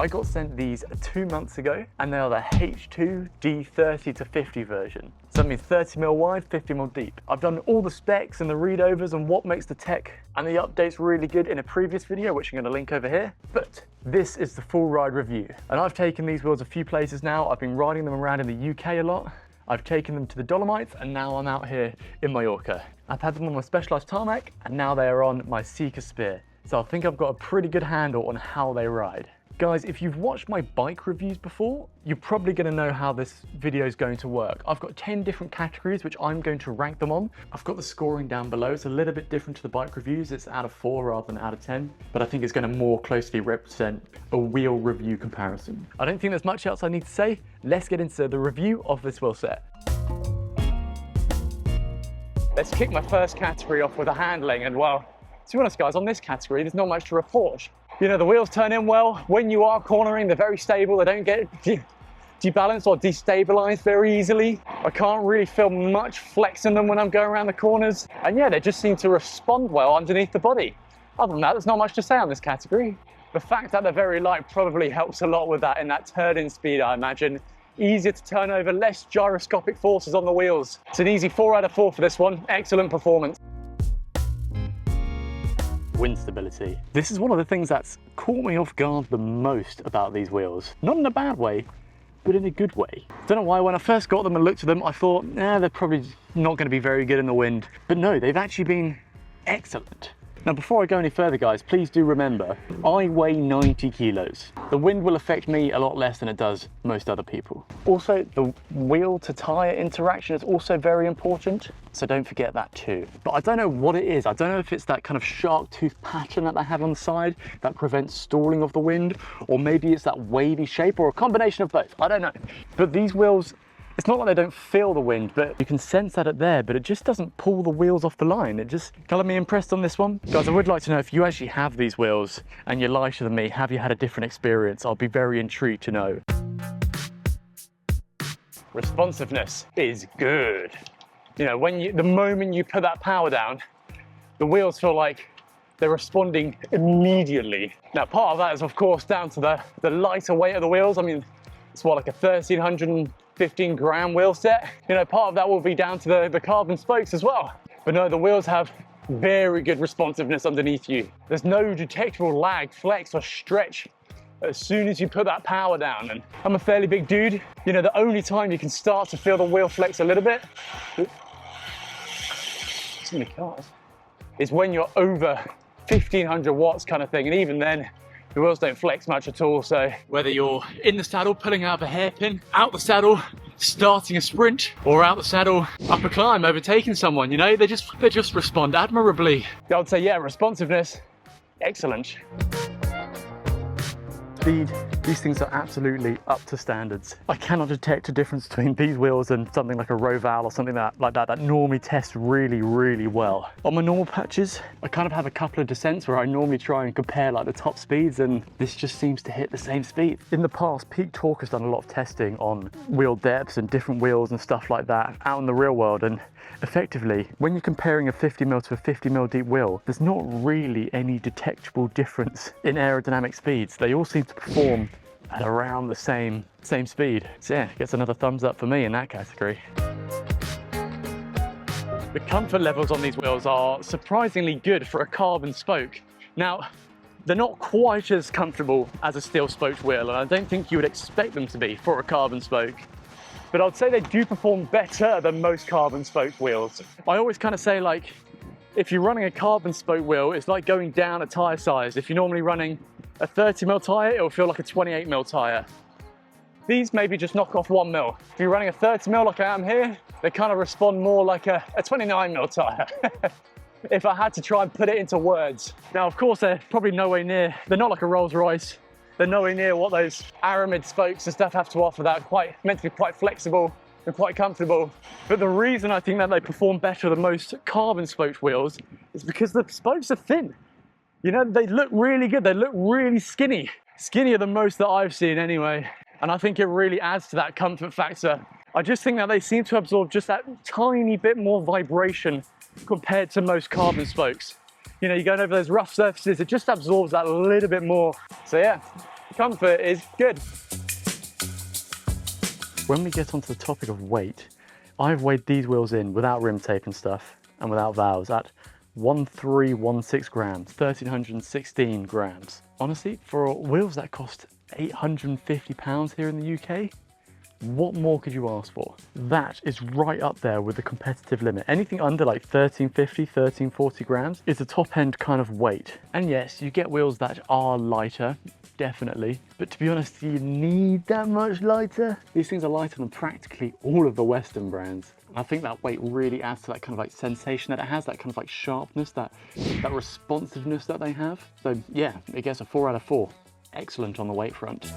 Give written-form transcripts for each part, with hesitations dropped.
I got sent these 2 months ago, and they are the H2 D30 to 50 version. So that means 30mm wide, 50mm deep. I've done all the specs and the readovers and what makes the tech and the updates really good in a previous video, which I'm going to link over here. But this is the full ride review. And I've taken these wheels a few places now. I've been riding them around in the UK a lot. I've taken them to the Dolomites, and now I'm out here in Mallorca. I've had them on my Specialized tarmac, and now they are on my Seeker Spear. So I think I've got a pretty good handle on how they ride. Guys, if you've watched my bike reviews before, you're probably going to know how this video is going to work. I've got 10 different categories which I'm going to rank them on. I've got the scoring down below. It's a little bit different to the bike reviews. It's out of 4 rather than out of 10, but I think it's going to more closely represent a wheel review comparison. I don't think there's much else I need to say. Let's get into the review of this wheel set. Let's kick my first category off with the handling, and well, to be honest guys, on this category there's not much to report. You know, the wheels turn in well. When you are cornering, they're very stable. They don't get debalanced or destabilized very easily. I can't really feel much flex in them when I'm going around the corners. And yeah, they just seem to respond well underneath the body. Other than that, there's not much to say on this category. The fact that they're very light probably helps a lot with that in that turn-in speed, I imagine. Easier to turn over, less gyroscopic forces on the wheels. It's an easy 4 out of 4 for this one. Excellent performance. Wind stability. This is one of the things that's caught me off guard the most about these wheels. Not in a bad way, but in a good way. Don't know why when I first got them and looked at them, I thought, they're probably not going to be very good in the wind. But no, they've actually been excellent. Now, before I go any further, guys, please do remember, I weigh 90 kilos. The wind will affect me a lot less than it does most other people. Also, the wheel to tire interaction is also very important, so don't forget that too. But I don't know what it is. I don't know if it's that kind of shark tooth pattern that they have on the side that prevents stalling of the wind, or maybe it's that wavy shape, or a combination of both. I don't know. But these wheels, it's not like they don't feel the wind, but you can sense that it's there, but it just doesn't pull the wheels off the line. It just got me impressed on this one. Guys, I would like to know if you actually have these wheels and you're lighter than me, have you had a different experience? I'll be very intrigued to know. Responsiveness is good. You know, the moment you put that power down, the wheels feel like they're responding immediately. Now, part of that is of course down to the lighter weight of the wheels. I mean, it's what, like a 1,315 gram wheel set? You know, part of that will be down to the carbon spokes as well. But no, the wheels have very good responsiveness underneath you. There's no detectable lag, flex, or stretch as soon as you put that power down. And I'm a fairly big dude. You know, the only time you can start to feel the wheel flex a little bit is when you're over 1,500 watts kind of thing. And even then, the wheels don't flex much at all. So whether you're in the saddle, pulling out of a hairpin, out the saddle, starting a sprint, or out the saddle, up a climb, overtaking someone, you know, they just respond admirably. I would say, yeah, responsiveness, excellent. Speed, these things are absolutely up to standards. I cannot detect a difference between these wheels and something like a Roval or something like that normally tests really, really well. On my normal patches, I kind of have a couple of descents where I normally try and compare like the top speeds, and this just seems to hit the same speed. In the past, Peak Torque has done a lot of testing on wheel depths and different wheels and stuff like that out in the real world, and effectively, when you're comparing a 50mm to a 50mm deep wheel, there's not really any detectable difference in aerodynamic speeds. They all seem to perform at around the same speed. So yeah, gets another thumbs up for me in that category. The comfort levels on these wheels are surprisingly good for a carbon spoke. Now, they're not quite as comfortable as a steel spoked wheel, and I don't think you would expect them to be for a carbon spoke. But I'd say they do perform better than most carbon spoked wheels. I always kind of say, like, if you're running a carbon spoke wheel, it's like going down a tire size. If you're normally running a 30mm tire, it'll feel like a 28mm tire. These maybe just knock off 1mm. If you're running a 30mm like I am here, they kind of respond more like a 29mm tire. If I had to try and put it into words. Now, of course, they're probably nowhere near, they're not like a Rolls Royce. They're nowhere near what those aramid spokes and stuff have to offer that are meant to be quite flexible and quite comfortable. But the reason I think that they perform better than most carbon spoked wheels is because the spokes are thin. You know, they look really good. They look really skinny. Skinnier than most that I've seen anyway. And I think it really adds to that comfort factor. I just think that they seem to absorb just that tiny bit more vibration compared to most carbon spokes. You know, you're going over those rough surfaces, it just absorbs that a little bit more. So yeah, comfort is good. When we get onto the topic of weight, I've weighed these wheels in without rim tape and stuff and without valves at 1316 grams, 1316 grams. Honestly, for wheels that cost £850 here in the UK, what more could you ask for? That is right up there with the competitive limit. Anything under like 1350, 1340 grams is the top end kind of weight. And yes, you get wheels that are lighter, definitely. But to be honest, do you need that much lighter? These things are lighter than practically all of the Western brands. And I think that weight really adds to that kind of like sensation that it has, that kind of like sharpness, that responsiveness that they have. So yeah, it gets a 4 out of 4. Excellent on the weight front.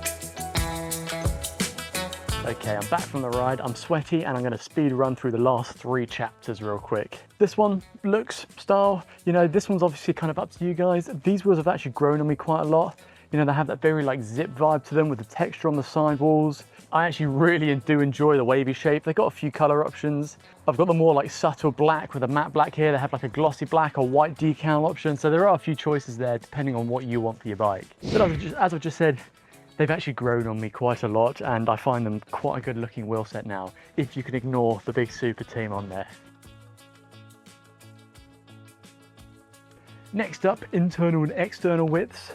Okay, I'm back from the ride, I'm sweaty, and I'm gonna speed run through the last 3 chapters real quick. This one, looks, style, you know, this one's obviously kind of up to you guys. These wheels have actually grown on me quite a lot. You know, they have that very like zip vibe to them with the texture on the sidewalls. I actually really do enjoy the wavy shape. They've got a few color options. I've got the more like subtle black with a matte black here. They have like a glossy black or white decal option. So there are a few choices there depending on what you want for your bike. But as I've just said, they've actually grown on me quite a lot, and I find them quite a good looking wheel set now, if you can ignore the big Superteam on there. Next up, internal and external widths.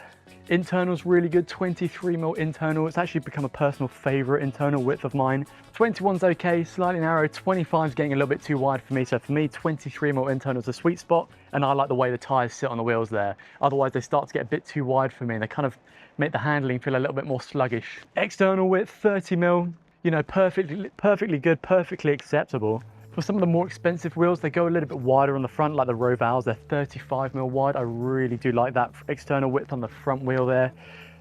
Internal's really good, 23mm internal. It's actually become a personal favorite internal width of mine. 21's okay, slightly narrow. 25's getting a little bit too wide for me. So for me, 23mm internal is a sweet spot, and I like the way the tires sit on the wheels there. Otherwise, they start to get a bit too wide for me, and they kind of make the handling feel a little bit more sluggish. External width, 30mm, you know, perfectly good, perfectly acceptable. For some of the more expensive wheels, they go a little bit wider on the front, like the Rovals. They're 35mm wide. I really do like that external width on the front wheel there.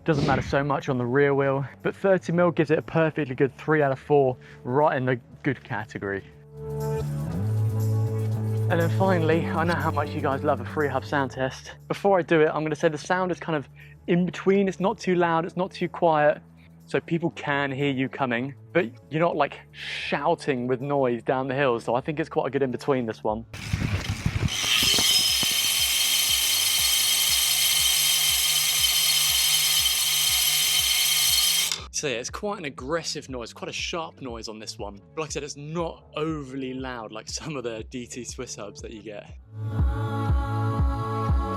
Doesn't matter so much on the rear wheel, but 30mm gives it a perfectly good 3 out of 4, right in the good category. And then finally, I know how much you guys love a Freehub sound test. Before I do it, I'm going to say the sound is kind of in between. It's not too loud, it's not too quiet, so people can hear you coming, but you're not like shouting with noise down the hill. So I think it's quite a good in between, this one. So yeah, it's quite an aggressive noise, quite a sharp noise on this one. But like I said, it's not overly loud like some of the DT Swiss hubs that you get.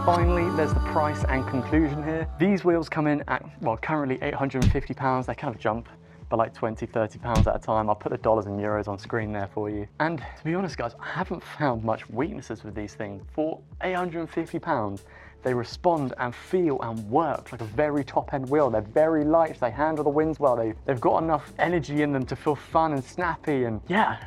Finally, there's the price and conclusion here. These wheels come in at, well, currently £850. They kind of jump by like 20, 30 pounds at a time. I'll put the dollars and euros on screen there for you. And to be honest, guys, I haven't found much weaknesses with these things. For £850, they respond and feel and work like a very top-end wheel. They're very light, they handle the winds well. They've got enough energy in them to feel fun and snappy. And yeah,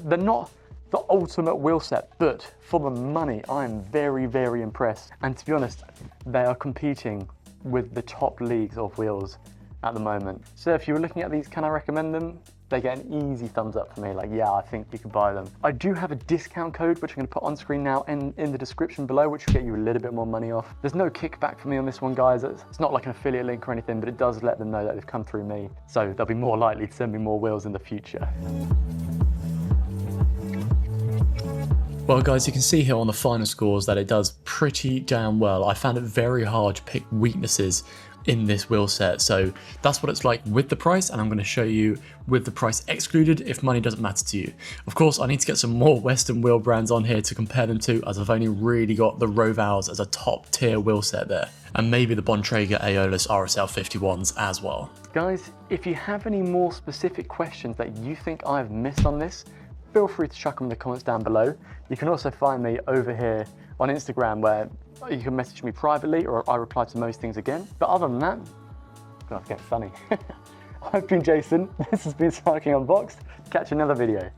they're not the ultimate wheel set, but for the money, I'm very, very impressed. And to be honest, they are competing with the top leagues of wheels at the moment. So if you were looking at these, can I recommend them? They get an easy thumbs up for me, like, yeah, I think you could buy them. I do have a discount code, which I'm gonna put on screen now and in the description below, which will get you a little bit more money off. There's no kickback for me on this one, guys. It's not like an affiliate link or anything, but it does let them know that they've come through me. So they'll be more likely to send me more wheels in the future. Well guys, you can see here on the final scores that it does pretty damn well. I found it very hard to pick weaknesses in this wheel set, so that's what it's like with the price, and I'm going to show you with the price excluded if money doesn't matter to you. Of course, I need to get some more Western wheel brands on here to compare them to, as I've only really got the Rovals as a top tier wheel set there, and maybe the Bontrager Aeolus RSL 51s as well. Guys, if you have any more specific questions that you think I've missed on this, feel free to chuck them in the comments down below. You can also find me over here on Instagram, where you can message me privately, or I reply to most things again. But other than that, I'm gonna have to get funny. I've been Jason, this has been Cycling Unboxed. Catch you in another video.